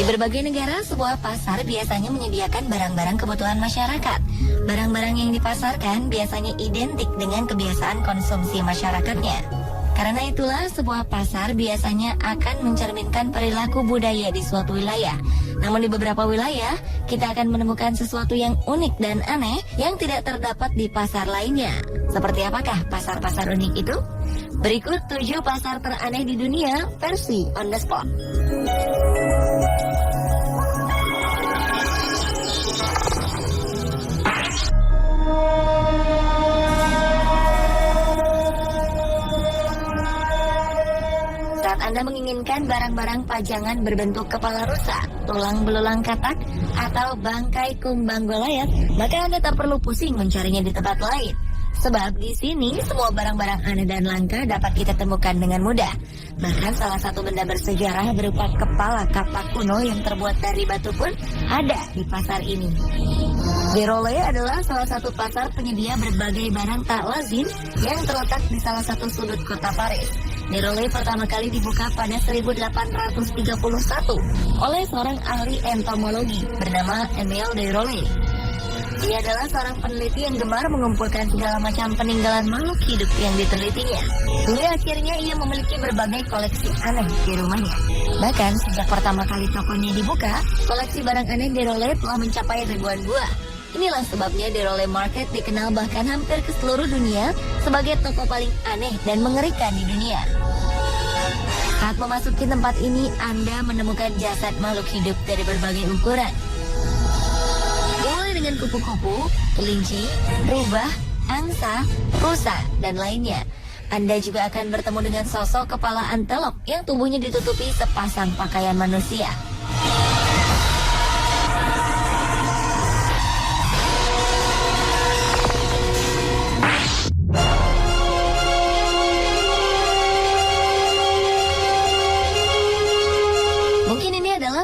berbagai negara, sebuah pasar biasanya menyediakan barang-barang kebutuhan masyarakat. Barang-barang yang dipasarkan biasanya identik dengan kebiasaan konsumsi masyarakatnya. Karena itulah, sebuah pasar biasanya akan mencerminkan perilaku budaya di suatu wilayah. Namun di beberapa wilayah, kita akan menemukan sesuatu yang unik dan aneh yang tidak terdapat di pasar lainnya. Seperti apakah pasar-pasar unik itu? Berikut 7 pasar teraneh di dunia versi on the spot. Saat Anda menginginkan barang-barang pajangan berbentuk kepala rusa, tulang belulang katak, atau bangkai kumbang goliath, maka Anda tak perlu pusing mencarinya di tempat lain. Sebab di sini semua barang-barang aneh dan langka dapat kita temukan dengan mudah. Bahkan salah satu benda bersejarah berupa kepala kapak kuno yang terbuat dari batu pun ada di pasar ini. Déroulé adalah salah satu pasar penyedia berbagai barang tak lazim yang terletak di salah satu sudut kota Paris. Déroulé pertama kali dibuka pada 1831 oleh seorang ahli entomologi bernama Émile Déroulé. Ia adalah seorang peneliti yang gemar mengumpulkan segala macam peninggalan makhluk hidup yang ditelitinya. Hingga akhirnya ia memiliki berbagai koleksi aneh di rumahnya. Bahkan sejak pertama kali tokonya dibuka, koleksi barang aneh Déroulé telah mencapai ribuan buah. Inilah sebabnya Déroulé Market dikenal bahkan hampir ke seluruh dunia sebagai toko paling aneh dan mengerikan di dunia. Saat memasuki tempat ini, Anda menemukan jasad makhluk hidup dari berbagai ukuran. Mulai dengan kupu-kupu, kelinci, rubah, angsa, rusa, dan lainnya. Anda juga akan bertemu dengan sosok kepala antelop yang tubuhnya ditutupi sepasang pakaian manusia.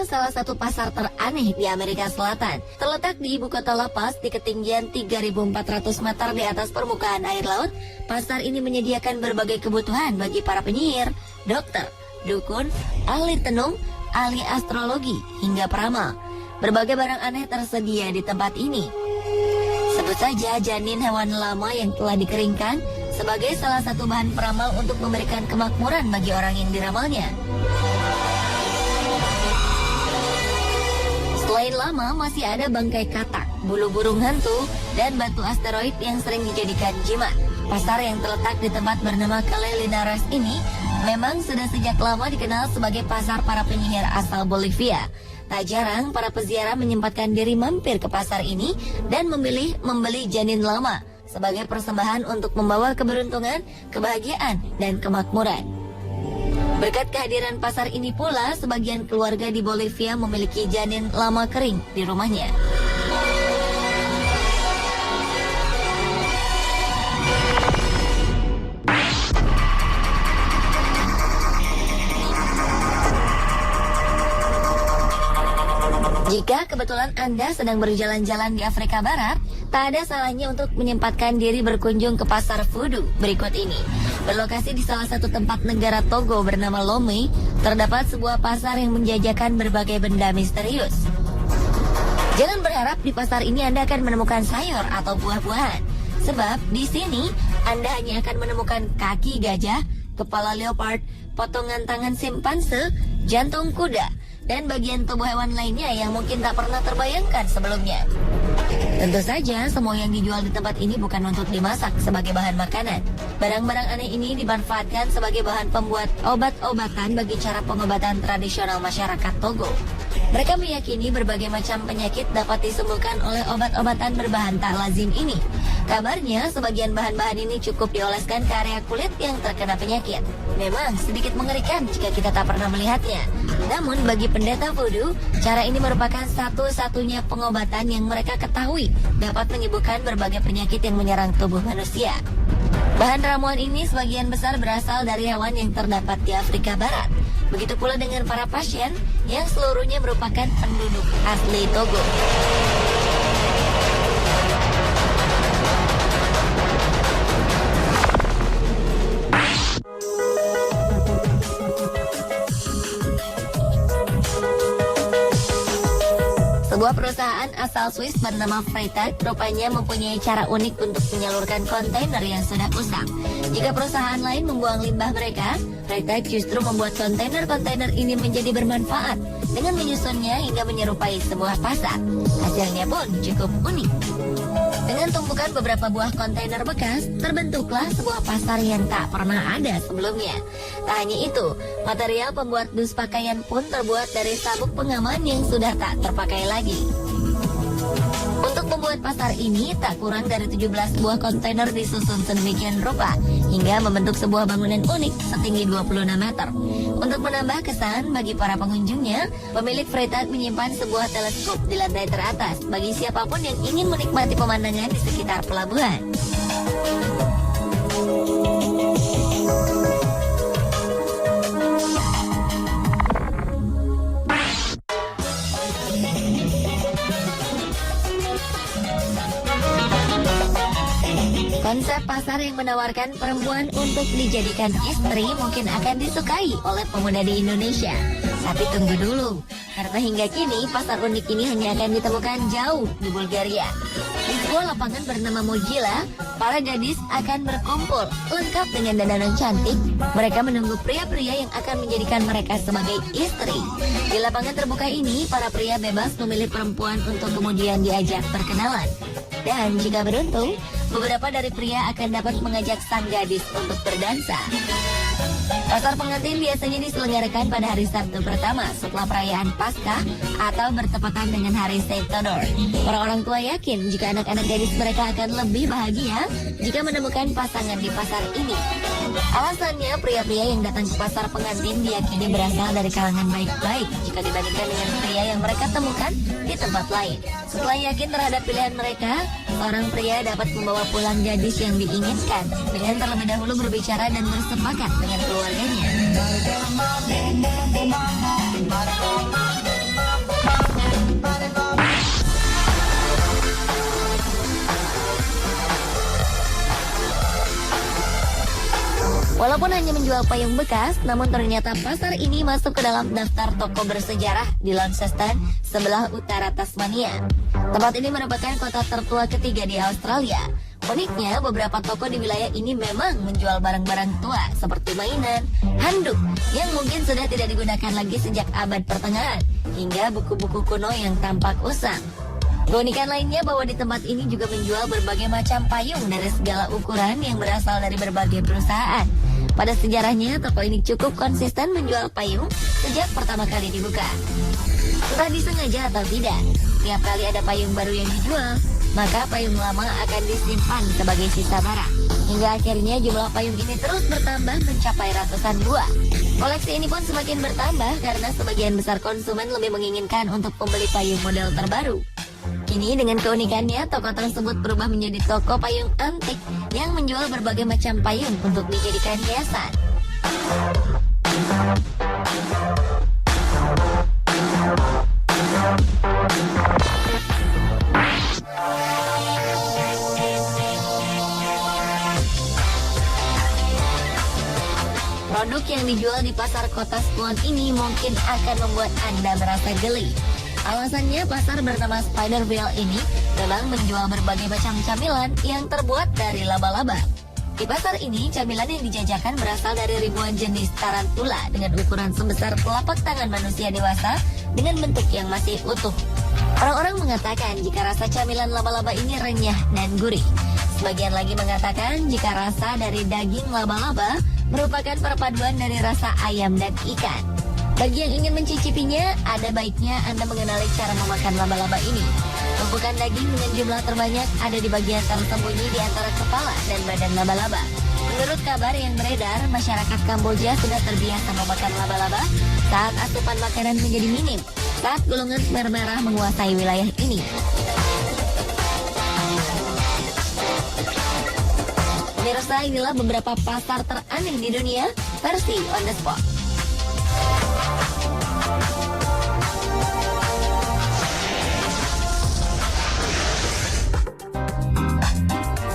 Salah satu pasar teraneh di Amerika Selatan. Terletak di ibu kota La Paz di ketinggian 3.400 meter di atas permukaan air laut, pasar ini menyediakan berbagai kebutuhan bagi para penyihir, dokter, dukun, ahli tenung, ahli astrologi, hingga peramal. Berbagai barang aneh tersedia di tempat ini. Sebut saja janin hewan lama yang telah dikeringkan sebagai salah satu bahan peramal untuk memberikan kemakmuran bagi orang yang diramalnya. Selain lama, masih ada bangkai katak, bulu burung hantu, dan batu asteroid yang sering dijadikan jimat. Pasar yang terletak di tempat bernama Calle Linares ini memang sudah sejak lama dikenal sebagai pasar para penyihir asal Bolivia. Tak jarang para peziarah menyempatkan diri mampir ke pasar ini dan memilih membeli janin lama sebagai persembahan untuk membawa keberuntungan, kebahagiaan, dan kemakmuran. Berkat kehadiran pasar ini pula, sebagian keluarga di Bolivia memiliki janin lama kering di rumahnya. Jika kebetulan Anda sedang berjalan-jalan di Afrika Barat, tak ada salahnya untuk menyempatkan diri berkunjung ke pasar voodoo berikut ini. Berlokasi di salah satu tempat negara Togo bernama Lomé, terdapat sebuah pasar yang menjajakan berbagai benda misterius. Jangan berharap di pasar ini Anda akan menemukan sayur atau buah-buahan, sebab di sini Anda hanya akan menemukan kaki gajah, kepala leopard, potongan tangan simpanse, jantung kuda, dan bagian tubuh hewan lainnya yang mungkin tak pernah terbayangkan sebelumnya. Tentu saja, semua yang dijual di tempat ini bukan untuk dimasak sebagai bahan makanan. Barang-barang aneh ini dimanfaatkan sebagai bahan pembuat obat-obatan bagi cara pengobatan tradisional masyarakat Togo. Mereka meyakini berbagai macam penyakit dapat disembuhkan oleh obat-obatan berbahan tak lazim ini. Kabarnya, sebagian bahan-bahan ini cukup dioleskan ke area kulit yang terkena penyakit. Memang sedikit mengerikan jika kita tak pernah melihatnya. Namun bagi pendeta voodoo, cara ini merupakan satu-satunya pengobatan yang mereka ketahui dapat menyembuhkan berbagai penyakit yang menyerang tubuh manusia. Bahan ramuan ini sebagian besar berasal dari hewan yang terdapat di Afrika Barat. Begitu pula dengan para pasien yang seluruhnya merupakan penduduk asli Togo. Sebuah perusahaan asal Swiss bernama Freytag rupanya mempunyai cara unik untuk menyalurkan kontainer yang sudah usang. Jika perusahaan lain membuang limbah mereka, Freytag justru membuat kontainer-kontainer ini menjadi bermanfaat dengan menyusunnya hingga menyerupai sebuah pasar. Hasilnya pun cukup unik. Dengan tumpukan beberapa buah kontainer bekas, terbentuklah sebuah pasar yang tak pernah ada sebelumnya. Tak hanya itu, material pembuat dus pakaian pun terbuat dari sabuk pengaman yang sudah tak terpakai lagi. Untuk membuat pasar ini, tak kurang dari 17 buah kontainer disusun sedemikian rupa, hingga membentuk sebuah bangunan unik setinggi 26 meter. Untuk menambah kesan bagi para pengunjungnya, pemilik Freytag menyimpan sebuah teleskop di lantai teratas bagi siapapun yang ingin menikmati pemandangan di sekitar pelabuhan. Konsep pasar yang menawarkan perempuan untuk dijadikan istri mungkin akan disukai oleh pemuda di Indonesia. Tapi tunggu dulu, karena hingga kini pasar unik ini hanya akan ditemukan jauh di Bulgaria. Di sebuah lapangan bernama Mojila, para gadis akan berkumpul lengkap dengan dandanan cantik. Mereka menunggu pria-pria yang akan menjadikan mereka sebagai istri. Di lapangan terbuka ini, para pria bebas memilih perempuan untuk kemudian diajak berkenalan. Dan jika beruntung, beberapa dari pria akan dapat mengajak sang gadis untuk berdansa. Pasar pengantin biasanya diselenggarakan pada hari Sabtu pertama setelah perayaan Paskah atau bertepatan dengan hari Saint Theodore. Para orang tua yakin jika anak-anak gadis mereka akan lebih bahagia jika menemukan pasangan di pasar ini. Alasannya, pria-pria yang datang ke pasar pengantin diyakini berasal dari kalangan baik-baik jika dibandingkan dengan pria yang mereka temukan di tempat lain. Setelah yakin terhadap pilihan mereka, seorang pria dapat membawa pulang gadis yang diinginkan dengan terlebih dahulu berbicara dan bersepakat dengan keluarganya. Walaupun hanya menjual payung bekas, namun ternyata pasar ini masuk ke dalam daftar toko bersejarah di Launceston, sebelah utara Tasmania. Tempat ini merupakan kota tertua ketiga di Australia. Uniknya, beberapa toko di wilayah ini memang menjual barang-barang tua seperti mainan, handuk yang mungkin sudah tidak digunakan lagi sejak abad pertengahan, hingga buku-buku kuno yang tampak usang. Keunikan lainnya bahwa di tempat ini juga menjual berbagai macam payung dari segala ukuran yang berasal dari berbagai perusahaan. Pada sejarahnya, toko ini cukup konsisten menjual payung sejak pertama kali dibuka. Entah disengaja atau tidak, tiap kali ada payung baru yang dijual, maka payung lama akan disimpan sebagai sisa barang. Hingga akhirnya jumlah payung ini terus bertambah mencapai ratusan buah. Koleksi ini pun semakin bertambah karena sebagian besar konsumen lebih menginginkan untuk membeli payung model terbaru. Kini dengan keunikannya, toko tersebut berubah menjadi toko payung antik yang menjual berbagai macam payung untuk dijadikan hiasan. Produk yang dijual di pasar kota Swan ini mungkin akan membuat Anda merasa geli. Alasannya, pasar bernama Spiderville ini memang menjual berbagai macam camilan yang terbuat dari laba-laba. Di pasar ini, camilan yang dijajakan berasal dari ribuan jenis tarantula dengan ukuran sebesar telapak tangan manusia dewasa dengan bentuk yang masih utuh. Orang-orang mengatakan jika rasa camilan laba-laba ini renyah dan gurih. Sebagian lagi mengatakan jika rasa dari daging laba-laba merupakan perpaduan dari rasa ayam dan ikan. Bagi yang ingin mencicipinya, ada baiknya Anda mengenali cara memakan laba-laba ini. Tumpukan daging dengan jumlah terbanyak ada di bagian tersembunyi di antara kepala dan badan laba-laba. Menurut kabar yang beredar, masyarakat Kamboja sudah terbiasa memakan laba-laba saat asupan makanan menjadi minim, saat golongan merah menguasai wilayah ini. Pemirsa, inilah beberapa pasar teraneh di dunia versi On The Spot.